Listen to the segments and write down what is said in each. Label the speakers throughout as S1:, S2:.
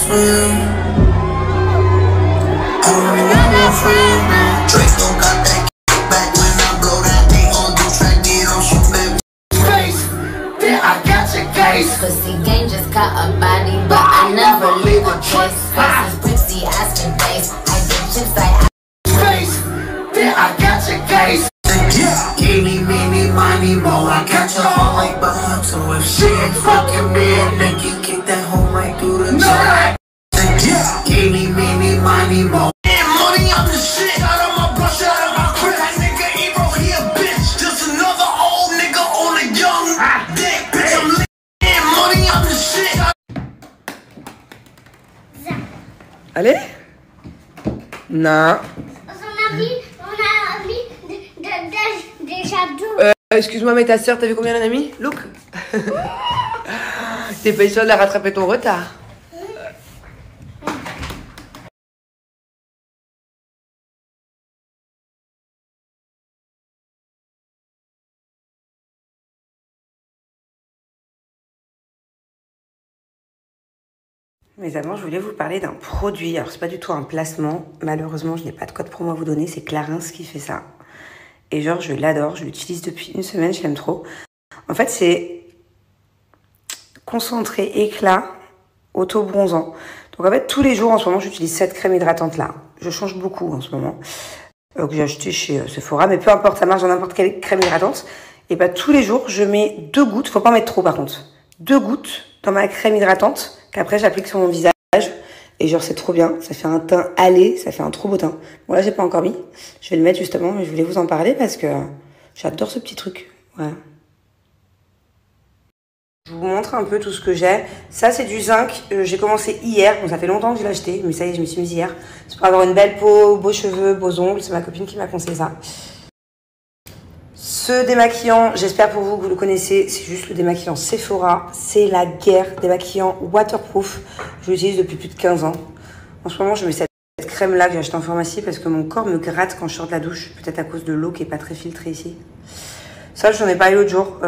S1: for you. I don't really want no friend, man. Draco got that back when I blow that thing on do track, they don't shoot back. Face, then I got your case.
S2: Pussy game just got a body, but I never leave a trace. Faces pretty, asking base. I get chips,
S1: face, then I got your case. Eeny, meeny, miny, mo, I catch a hoe like behind. So if she ain't fucking me, a nigga kick that hoe right through the jaw. Eeny, meeny, miny, mo. Money, I'm the shit. Out of my brush, out of my crib. That nigga Ebro, he a bitch. Just another old nigga on a young dick. Bitch, I'm lit. Money, I'm the shit.
S3: Allez? Non. Excuse-moi, mais ta soeur, t'as vu combien elle en a mis? Look. T'es pas sûr de la rattraper ton retard? Mes amants, je voulais vous parler d'un produit. Alors, c'est pas du tout un placement. Malheureusement, je n'ai pas de code promo à vous donner. C'est Clarins qui fait ça. Et genre, je l'adore. Je l'utilise depuis une semaine. Je l'aime trop. En fait, c'est concentré éclat auto-bronzant. Donc, en fait, tous les jours, en ce moment, j'utilise cette crème hydratante là. Je change beaucoup en ce moment. Que j'ai acheté chez Sephora. Mais peu importe, ça marche dans n'importe quelle crème hydratante. Et bah, tous les jours, je mets 2 gouttes. Faut pas en mettre trop, par contre. 2 gouttes dans ma crème hydratante qu'après j'applique sur mon visage et genre c'est trop bien, ça fait un teint allé, ça fait un trop beau teint. Bon là j'ai pas encore mis, je vais le mettre justement, mais je voulais vous en parler parce que j'adore ce petit truc. Voilà. Je vous montre un peu tout ce que j'ai. Ça c'est du zinc, j'ai commencé hier, bon ça fait longtemps que je l'ai acheté, mais ça y est je me suis mise hier. C'est pour avoir une belle peau, beaux cheveux, beaux ongles, c'est ma copine qui m'a conseillé ça. Ce démaquillant, j'espère pour vous que vous le connaissez, c'est juste le démaquillant Sephora. C'est la guerre, démaquillant waterproof. Je l'utilise depuis plus de 15 ans. En ce moment, je mets cette crème-là que j'ai achetée en pharmacie parce que mon corps me gratte quand je sors de la douche. Peut-être à cause de l'eau qui n'est pas très filtrée ici. Ça, j'en ai parlé l'autre jour.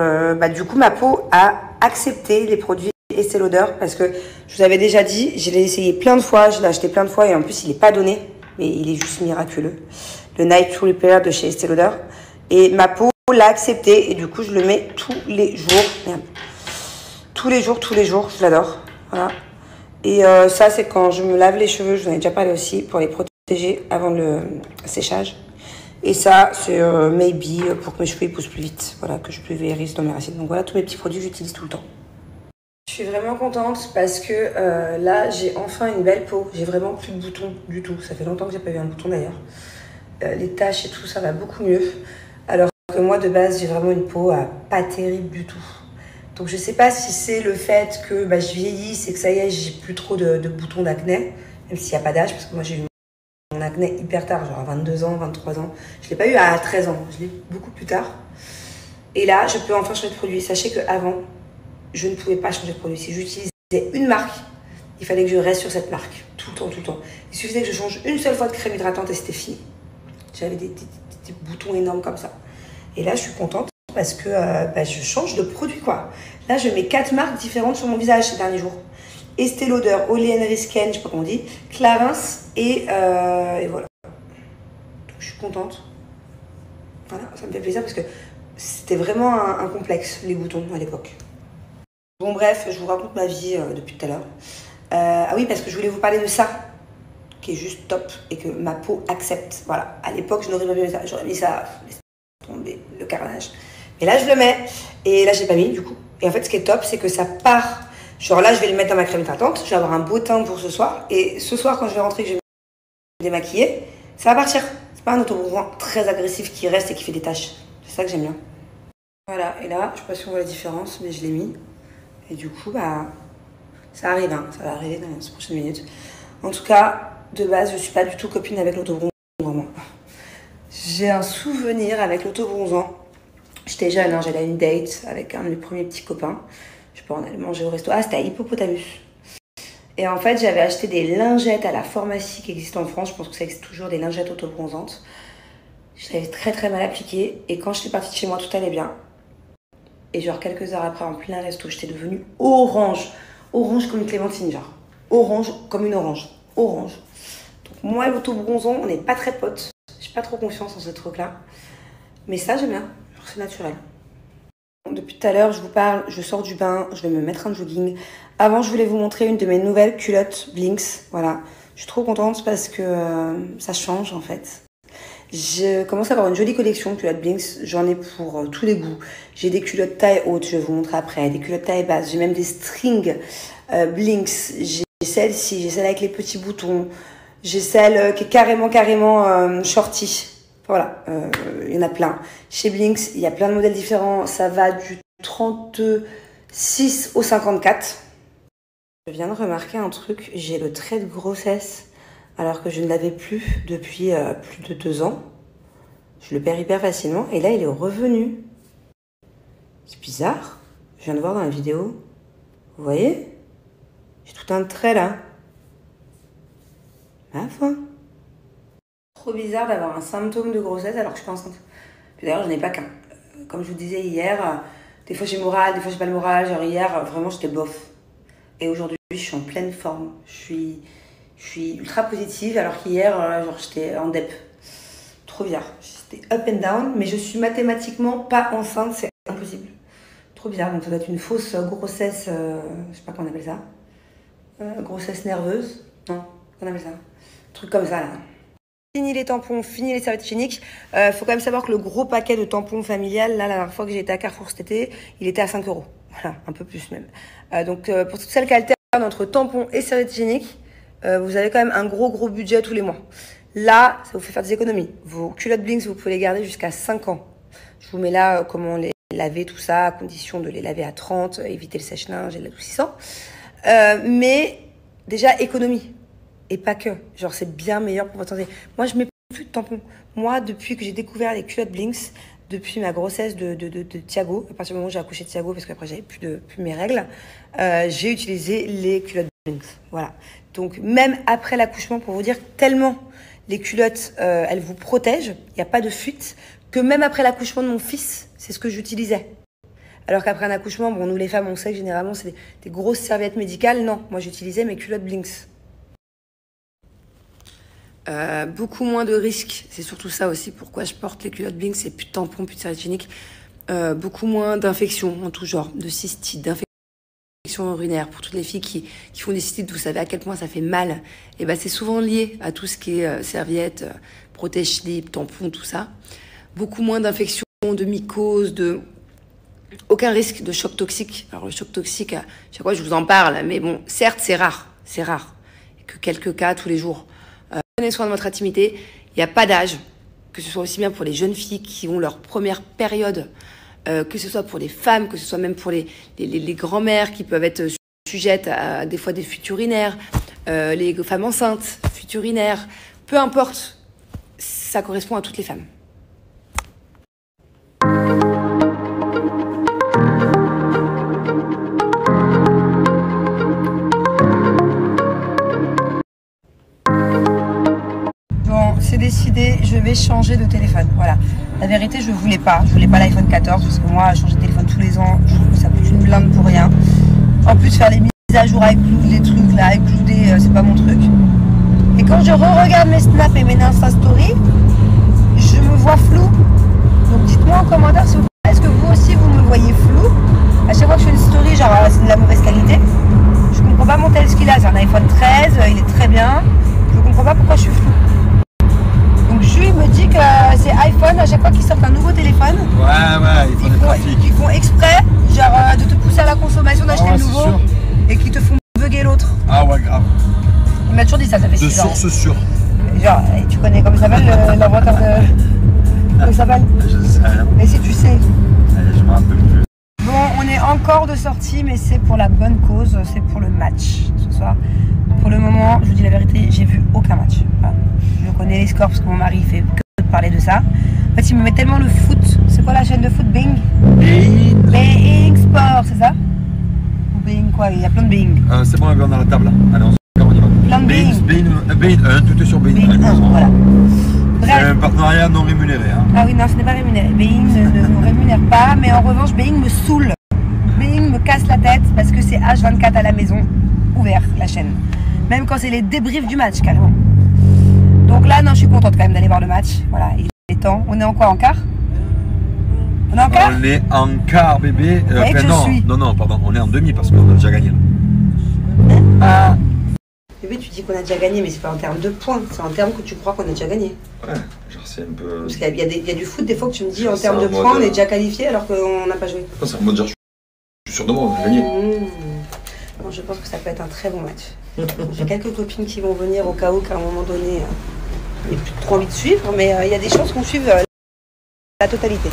S3: Du coup, ma peau a accepté les produits Estée Lauder parce que je vous avais déjà dit, je l'ai essayé plein de fois, je l'ai acheté plein de fois et en plus, il n'est pas donné. Mais il est juste miraculeux. Le Night Repair de chez Estée Lauder. Et ma peau l'a accepté et du coup je le mets tous les jours. Merde. Tous les jours, je l'adore. Voilà. Et ça c'est quand je me lave les cheveux, je vous en ai déjà parlé aussi, pour les protéger avant le séchage. Et ça c'est Maybe pour que mes cheveux ils poussent plus vite, voilà, que je pulvérise dans mes racines. Donc voilà tous mes petits produits que j'utilise tout le temps. Je suis vraiment contente parce que là j'ai enfin une belle peau, j'ai vraiment plus de boutons du tout. Ça fait longtemps que j'ai pas eu un bouton d'ailleurs. Les taches et tout ça va beaucoup mieux. Alors que moi de base j'ai vraiment une peau pas terrible du tout. Donc je sais pas si c'est le fait que je vieillis et que ça y est j'ai plus trop de boutons d'acné, même s'il n'y a pas d'âge, parce que moi j'ai eu mon acné hyper tard, genre à 22 ans, 23 ans. Je l'ai pas eu à 13 ans, je l'ai beaucoup plus tard. Et là je peux enfin changer de produit. Sachez qu'avant je ne pouvais pas changer de produit. Si j'utilisais une marque, il fallait que je reste sur cette marque tout le temps. Il suffisait que je change une seule fois de crème hydratante et c'était fini. J'avais des boutons énormes comme ça. Et là, je suis contente parce que je change de produit, quoi. Là, je mets 4 marques différentes sur mon visage ces derniers jours. Estée Lauder, Olly & Risken, je sais pas comment on dit, Clarins et voilà. Donc, je suis contente. Voilà, ça me fait plaisir parce que c'était vraiment un complexe, les boutons, à l'époque. Bon, bref, je vous raconte ma vie depuis tout à l'heure. Ah oui, parce que je voulais vous parler de ça, qui est juste top et que ma peau accepte. Voilà, à l'époque, je n'aurais pas mis ça. J'aurais mis ça, laisse tomber le carnage. Mais là, je le mets. Et là, je l'ai pas mis, du coup. Et en fait, ce qui est top, c'est que ça part. Genre là, je vais le mettre dans ma crème hydratante. Je vais avoir un beau teint pour ce soir. Et ce soir, quand je vais rentrer, que je vais me démaquiller, ça va partir. C'est pas un autobronzant très agressif qui reste et qui fait des taches. C'est ça que j'aime bien. Voilà, et là, je sais pas si on voit la différence, mais je l'ai mis. Et du coup, ça arrive, hein. Ça va arriver dans les prochaines minutes. En tout cas, de base, je suis pas du tout copine avec l'autobronzant, vraiment. J'ai un souvenir avec l'autobronzant. J'étais jeune, hein, j'allais à une date avec un de mes premiers petits copains. Je sais pas, on allait manger au resto. Ah, c'était à Hippopotamus. Et en fait, j'avais acheté des lingettes à la pharmacie qui existe en France. Je pense que ça existe toujours, des lingettes autobronzantes. Je l'avais très très mal appliqué. Et quand j'étais partie de chez moi, tout allait bien. Et genre quelques heures après, en plein resto, j'étais devenue orange. Orange comme une clémentine, genre. orange, comme une orange. Orange. Donc moi, l'auto-bronzant, on n'est pas très potes. J'ai pas trop confiance en ce truc-là. Mais ça, j'aime bien. C'est naturel. Depuis tout à l'heure, je vous parle, je sors du bain, je vais me mettre un jogging. Avant, je voulais vous montrer une de mes nouvelles culottes Blinks. Voilà. Je suis trop contente parce que ça change, en fait. Je commence à avoir une jolie collection de culottes Blinks. J'en ai pour tous les goûts. J'ai des culottes taille haute, je vais vous montrer après. Des culottes taille basse. J'ai même des strings Blinks. J'ai celle-ci, j'ai celle avec les petits boutons. J'ai celle qui est carrément shorty. Voilà, il y en a plein. Chez Blinks, il y a plein de modèles différents. Ça va du 36 au 54. Je viens de remarquer un truc. J'ai le trait de grossesse alors que je ne l'avais plus depuis plus de 2 ans. Je le perds hyper facilement. Et là, il est revenu. C'est bizarre. Je viens de voir dans la vidéo. Vous voyez? J'ai tout un trait là. Ma foi. Trop bizarre d'avoir un symptôme de grossesse alors que je suis pas enceinte. D'ailleurs, je n'ai pas qu'un. Comme je vous disais hier, des fois j'ai le moral, des fois j'ai pas le moral. Genre hier, vraiment, j'étais bof. Et aujourd'hui, je suis en pleine forme. Je suis ultra positive alors qu'hier, genre, j'étais en dep. Trop bizarre. J'étais up and down, mais je suis mathématiquement pas enceinte, c'est impossible. Trop bizarre. Donc ça doit être une fausse grossesse, je sais pas comment on appelle ça. Grossesse nerveuse. Non, comment on appelle ça? Un truc comme ça là. Fini les tampons, fini les serviettes hygiéniques. Faut quand même savoir que le gros paquet de tampons familial, là, la dernière fois que j'étais à Carrefour cet été, il était à 5 €. Voilà, un peu plus même. Donc, pour toutes celles qui alternent entre tampons et serviettes hygiéniques, vous avez quand même un gros budget tous les mois. Là, ça vous fait faire des économies. Vos culottes Blinks, vous pouvez les garder jusqu'à 5 ans. Je vous mets là comment les laver, tout ça, à condition de les laver à 30, éviter le sèche-linge et l'adoucissant. Mais déjà, économie. Et pas que. Genre, c'est bien meilleur pour votre santé. Moi, je mets plus de tampons. Moi, depuis que j'ai découvert les culottes Blinks, depuis ma grossesse de Thiago, à partir du moment où j'ai accouché de Thiago, parce qu'après, j'avais plus mes règles, j'ai utilisé les culottes Blinks. Voilà. Donc, même après l'accouchement, pour vous dire, tellement les culottes, elles vous protègent, il n'y a pas de fuite, que même après l'accouchement de mon fils, c'est ce que j'utilisais. Alors qu'après un accouchement, bon, nous les femmes, on sait que généralement, c'est des grosses serviettes médicales. Non, moi, j'utilisais mes culottes Blinks. Beaucoup moins de risques, c'est surtout ça aussi pourquoi je porte les culottes Blinks, c'est plus de tampons, plus de serviettes hygiéniques, beaucoup moins d'infections en tout genre, de cystites, d'infections urinaires. Pour toutes les filles qui font des cystites, vous savez à quel point ça fait mal, et ben c'est souvent lié à tout ce qui est serviettes, protège-slip, tampons, tout ça. Beaucoup moins d'infections, de mycoses, aucun risque de choc toxique. Alors le choc toxique, à chaque fois je vous en parle, mais bon, certes c'est rare, et que quelques cas tous les jours. Prenez soin de votre intimité, il n'y a pas d'âge, que ce soit aussi bien pour les jeunes filles qui ont leur première période, que ce soit pour les femmes, que ce soit même pour les grand-mères qui peuvent être sujettes à des fois des fuites urinaires, les femmes enceintes, fuites urinaires, peu importe, ça correspond à toutes les femmes. C'est décidé, je vais changer de téléphone. Voilà. La vérité, je voulais pas l'iPhone 14 parce que moi, changer de téléphone tous les ans, je trouve que ça coûte une blinde pour rien. En plus, faire les mises à jour avec les trucs là, avec clouder, c'est pas mon truc. Et quand je re-regarde mes snaps et mes Insta Story, je me vois flou. Donc dites-moi en commentaire s'il vous plaît, est-ce que vous aussi vous me voyez flou? À chaque fois que je fais une story, genre c'est de la mauvaise qualité. Je comprends pas mon tel ce qu'il a, c'est un iPhone 13, il est très bien. Je comprends pas pourquoi je suis flou. Donc Jules me dit que c'est iPhone, à chaque fois qu'ils sortent un nouveau téléphone, ils font exprès genre, de te pousser à la consommation d'acheter le nouveau et qu'ils te font bugger l'autre.
S4: Ah ouais, grave.
S3: Il m'a toujours dit ça, ça fait 6 ans.
S4: De source sûre.
S3: Genre, tu connais comment ça s'appelle l'inventeur de... Comment ça s'appelle?
S4: Je sais rien.
S3: Et si tu sais?
S4: Je me rappelle plus.
S3: Bon, on est encore de sortie, mais c'est pour la bonne cause, c'est pour le match ce soir. Pour le moment, je vous dis la vérité, j'ai vu aucun match. Voilà. Je connais les scores parce que mon mari fait que de parler de ça. En fait, il me met tellement le foot. C'est quoi la chaîne de foot? Bing? Being Sport, c'est ça? Ou Being quoi? Il y a plein de Being.
S4: C'est bon, on est dans la table là. Allez, on y va.
S3: Plein de Being.
S4: Being 1, tout est sur Being 1.
S3: Voilà.
S4: C'est un partenariat non rémunéré. Hein.
S3: Ah oui, non, ce n'est pas rémunéré. Being ne me rémunère pas, mais en revanche, Being me saoule. Being me casse la tête parce que c'est H24 à la maison. ouvert la chaîne. Même quand c'est les débriefs du match, carrément. Donc là, non, je suis contente quand même d'aller voir le match. Voilà, il est temps. On est en quoi, en quart? On est en quart?
S4: On est en quart, bébé. Non, pardon, on est en demi parce qu'on a déjà gagné. Ah.
S3: Bébé, tu dis qu'on a déjà gagné, mais c'est pas en termes de points, c'est en termes que tu crois qu'on a déjà gagné.
S4: Ouais, genre c'est un peu...
S3: Parce qu'il y a du foot, des fois que tu me dis en termes de points, on est déjà qualifié alors qu'on n'a pas joué.
S4: C'est en mode genre, je suis sûr de moi, on a gagné.
S3: Bon, je pense que ça peut être un très bon match. J'ai quelques copines qui vont venir au cas où qu'à un moment donné, il n'y a plus trop envie de suivre, mais il y a des chances qu'on suive la totalité.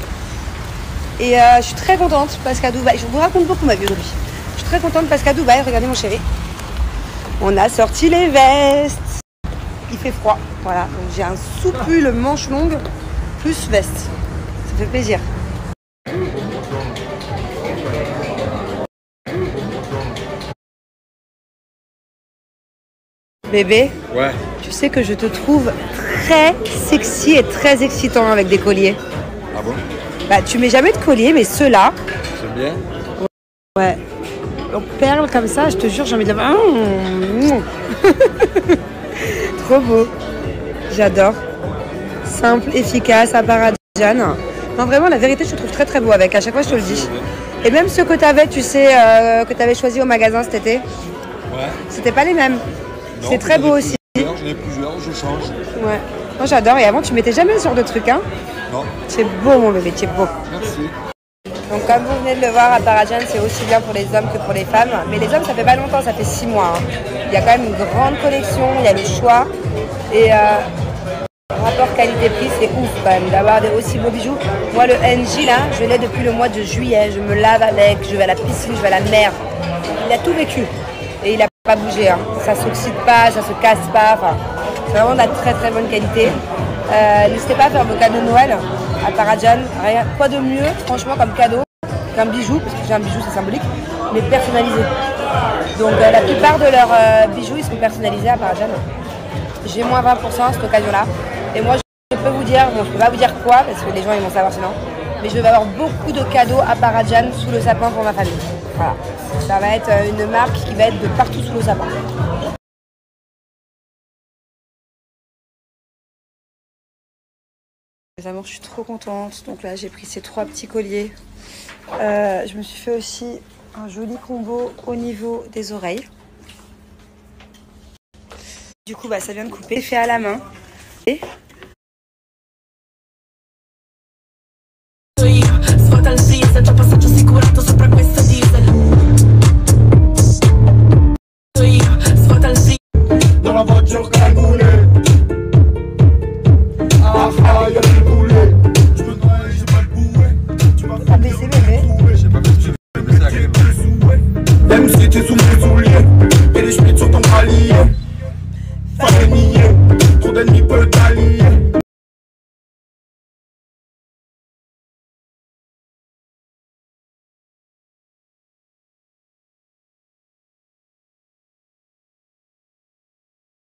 S3: Et je suis très contente parce qu'à Dubaï, je vous raconte beaucoup ma vie aujourd'hui. Je suis très contente parce qu'à Dubaï, regardez mon chéri, on a sorti les vestes. Il fait froid, voilà. Donc j'ai un sous-pull manche longue plus veste. Ça fait plaisir. Bébé,
S4: ouais.
S3: Tu sais que je te trouve très sexy et très excitant avec des colliers.
S4: Ah bon?
S3: Bah tu mets jamais de collier, mais ceux-là.
S4: C'est bien.
S3: Ouais. Donc perles comme ça, je te jure, j'ai envie de la... Trop beau. J'adore. Simple, efficace, Apparadjan. Non, vraiment, la vérité, je te trouve très très beau avec. À chaque fois, je te le dis. Et même ceux que tu avais, tu sais, que tu avais choisi au magasin cet été.
S4: Ouais.
S3: C'était pas les mêmes. C'est très beau aussi.
S4: J'en ai plusieurs, je change.
S3: Ouais. Moi, j'adore. Et avant, tu mettais jamais ce genre de truc, hein?
S4: Non.
S3: Tu es beau, mon bébé, tu es beau.
S4: Merci.
S3: Donc comme vous venez de le voir, Apparadjan, c'est aussi bien pour les hommes que pour les femmes. Mais les hommes, ça fait pas longtemps, ça fait 6 mois. Hein. Il y a quand même une grande collection, il y a le choix. Et rapport qualité-prix, c'est ouf quand même d'avoir des aussi beaux bijoux. Moi, le NJ, là, je l'ai depuis le mois de juillet. Je me lave avec, je vais à la piscine, je vais à la mer. Il a tout vécu. Et il n'a pas bougé. Hein. Ça ne s'oxyde pas, ça ne se casse pas. Enfin, c'est vraiment de la très très bonne qualité. N'hésitez pas à faire vos cadeaux de Noël. Apparadjan, rien, quoi de mieux, franchement, comme cadeau, qu'un bijou, parce que j'ai un bijou, c'est symbolique, mais personnalisé. Donc la plupart de leurs bijoux, ils sont personnalisés à Apparadjan. J'ai moins 20% à cette occasion-là. Et moi, je peux vous dire, bon, je peux pas vous dire quoi, parce que les gens, ils vont savoir sinon, mais je vais avoir beaucoup de cadeaux Apparadjan sous le sapin pour ma famille. Voilà. Ça va être une marque qui va être de partout sous le sapin. Les amours, je suis trop contente. Donc là, j'ai pris ces 3 petits colliers. Je me suis fait aussi un joli combo au niveau des oreilles. Du coup, bah, ça vient de couper. Fait à la main. Et
S5: dans la voiture cagoulée. Ah ah, y'a du boulet. Je me noie, j'ai pas le bouet. Tu m'as fait
S3: baisser, bébé.
S4: J'ai pas fait ce que je vais baisser la crème.
S5: même si t'es sous mes souliers. Y'a des schmitts sur ton palier. Pas des niais, trop d'ennemis peuvent t'allier.